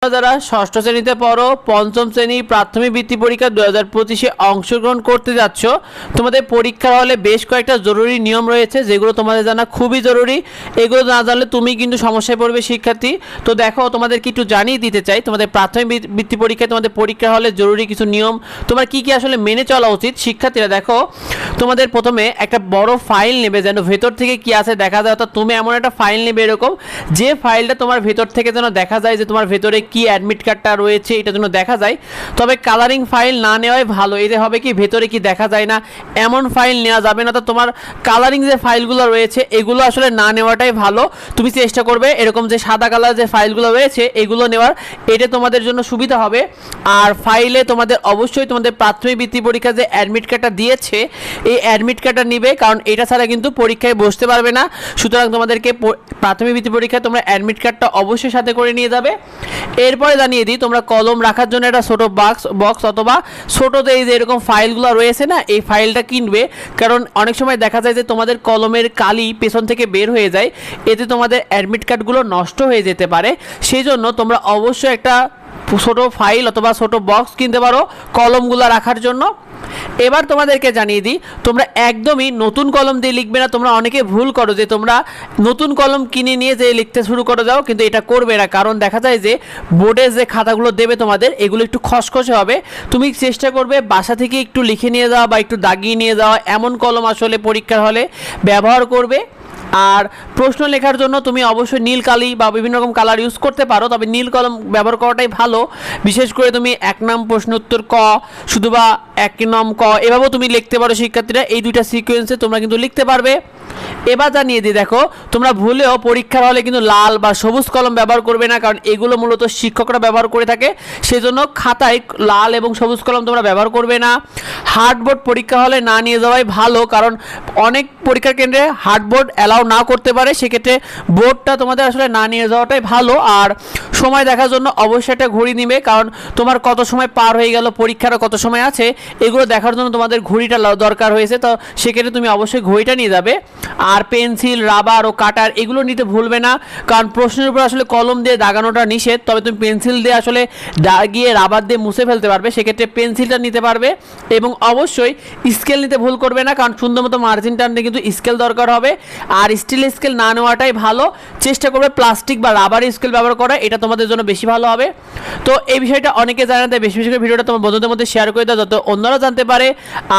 যারা ষষ্ঠ শ্রেণীতে পড়ো পঞ্চম শ্রেণী প্রাথমিক বৃত্তি পরীক্ষা 2025-এ অংশগ্রহণ করতে যাচ্ছ, তোমাদের পরীক্ষার হলে বেশ কয়েকটা জরুরি নিয়ম রয়েছে যেগুলো তোমাদের জানা খুবই জরুরি। এগুলো না জানলে তুমি কিন্তু সমস্যায় পড়বে শিক্ষার্থী। তো দেখো, তোমাদেরকে একটু জানিয়ে দিতে চাই তোমাদের প্রাথমিক বৃত্তি পরীক্ষায় তোমাদের পরীক্ষার হলে জরুরি কিছু নিয়ম তোমার কি কি আসলে মেনে চলা উচিত। শিক্ষার্থীরা দেখো, তোমাদের প্রথমে একটা বড় ফাইল নেবে যেন ভেতর থেকে কি আছে দেখা যায়। অর্থাৎ তুমি এমন একটা ফাইল নেবে এরকম যে ফাইলটা তোমার ভেতর থেকে যেন দেখা যায় যে তোমার ভেতরে কি অ্যাডমিট কার্ডটা রয়েছে এটা যেন দেখা যায়। তবে কালারিং ফাইল না নেওয়াই ভালো। এতে হবে কি, ভেতরে কি দেখা যায় না এমন ফাইল নেওয়া যাবে না। তো তোমার কালারিং যে ফাইলগুলো রয়েছে এগুলো আসলে না নেওয়াটাই ভালো। তুমি চেষ্টা করবে এরকম যে সাদা কালার যে ফাইলগুলো রয়েছে এগুলো নেওয়ার, এটা তোমাদের জন্য সুবিধা হবে। আর ফাইলে তোমাদের অবশ্যই তোমাদের প্রাথমিক বৃত্তি পরীক্ষা যে অ্যাডমিট কার্ডটা দিয়েছে এই অ্যাডমিট কার্ডটা নিবে, কারণ এটা ছাড়া কিন্তু পরীক্ষায় বসতে পারবে না। সুতরাং তোমাদেরকে প্রাথমিক বৃত্তি পরীক্ষায় তোমরা অ্যাডমিট কার্ডটা অবশ্যই সাথে করে নিয়ে যাবে। এরপরে জানিয়ে দিই, তোমরা কলম রাখার জন্য একটা ছোটো বক্স অথবা ছোটোতে এই যে এরকম ফাইলগুলো রয়েছে না, এই ফাইলটা কিনবে। কারণ অনেক সময় দেখা যায় যে তোমাদের কলমের কালি পেছন থেকে বের হয়ে যায়, এতে তোমাদের অ্যাডমিট কার্ডগুলো নষ্ট হয়ে যেতে পারে। সেই জন্য তোমরা অবশ্যই একটা ছোটো ফাইল অথবা ছোটো বক্স কিনতে পারো কলমগুলো রাখার জন্য। এবার তোমাদেরকে জানিয়ে দিই, তোমরা একদমই নতুন কলম দিয়ে লিখবে না। তোমরা অনেকে ভুল করো যে তোমরা নতুন কলম কিনে নিয়ে যে লিখতে শুরু করে যাও, কিন্তু এটা করবে না। কারণ দেখা যায় যে বোর্ডে যে খাতাগুলো দেবে তোমাদের এগুলো একটু খসখসে হবে। তুমি চেষ্টা করবে বাসা থেকে একটু লিখে নিয়ে যাওয়া বা একটু দাগিয়ে নিয়ে যাওয়া এমন কলম আসলে পরীক্ষার হলে ব্যবহার করবে। আর প্রশ্ন লেখার জন্য তুমি অবশ্যই নীল কালি বা বিভিন্ন রকম কালার ইউজ করতে পারো, তবে নীল কলম ব্যবহার করাটাই ভালো। বিশেষ করে তুমি 1 নং প্রশ্ন উত্তর ক শুধু বা 1 নং ক এভাবেও তুমি লিখতে পারো শিক্ষার্থীরা। এই দুইটা সিকোয়েন্সে তোমরা কিন্তু লিখতে পারবে। এবার জানিয়ে দিই, দেখো তোমরা ভুলেও পরীক্ষার হলে কিন্তু লাল বা সবুজ কলম ব্যবহার করবে না, কারণ এগুলো মূলত শিক্ষকরা ব্যবহার করে থাকে। সেজন্য খাতায় লাল এবং সবুজ কলম তোমরা ব্যবহার করবে না। হার্ডবোর্ড পরীক্ষা হলে না নিয়ে যাওয়াই ভালো, কারণ অনেক পরীক্ষার কেন্দ্রে হার্ডবোর্ড অ্যালাউ না করতে পারে। সেক্ষেত্রে বোর্ডটা তোমাদের আসলে না নিয়ে যাওয়াটাই ভালো। আর সময় দেখার জন্য অবশ্যই একটা ঘড়ি নিবে, কারণ তোমার কত সময় পার হয়ে গেল, পরীক্ষারও কত সময় আছে এগুলো দেখার জন্য তোমাদের ঘড়িটা দরকার হয়েছে। তো সেক্ষেত্রে তুমি অবশ্যই ঘড়িটা নিয়ে যাবে। আর পেন্সিল, রাবার ও কাটার এগুলো নিতে ভুলবে না, কারণ প্রশ্নের উপর আসলে কলম দিয়ে দাগানোটা নিষেধ। তবে তুমি পেন্সিল দিয়ে আসলে দাগিয়ে রাবার দিয়ে মুছে ফেলতে পারবে, সেক্ষেত্রে পেন্সিলটা নিতে পারবে। এবং অবশ্যই স্কেল নিতে ভুল করবে না, কারণ সুন্দর মতো মার্জিন টানতে কিন্তু স্কেল দরকার হবে। আর স্টিল স্কেল না নেওয়াটাই ভালো। চেষ্টা করবে প্লাস্টিক বা রাবার স্কেল ব্যবহার করা, এটা তোমাদের জন্য বেশি ভালো হবে। তো এই বিষয়টা অনেকে জানে না, তাই বেশি বেশি করে ভিডিওটা তোমার বন্ধুদের মধ্যে শেয়ার করে দাও যাতে অন্যরা জানতে পারে।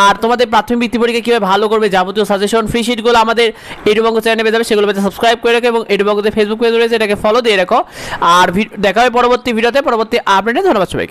আর তোমাদের প্রাথমিক বৃত্তি পরীক্ষা কীভাবে ভালো করবে যাবতীয় সাজেশন ফ্রি শিটগুলো আমাদের এডুবঙ্গ চ্যানেলে পেয়ে যাবে, সেগুলো পেতে সাবস্ক্রাইব করে রাখো এবং এডুবঙ্গতে ফেসবুক পেজ রয়েছে এটাকে ফলো দিয়ে রাখো। আর দেখা হবে পরবর্তী ভিডিওতে পরবর্তী আপডেটে। ধন্যবাদ সবাইকে।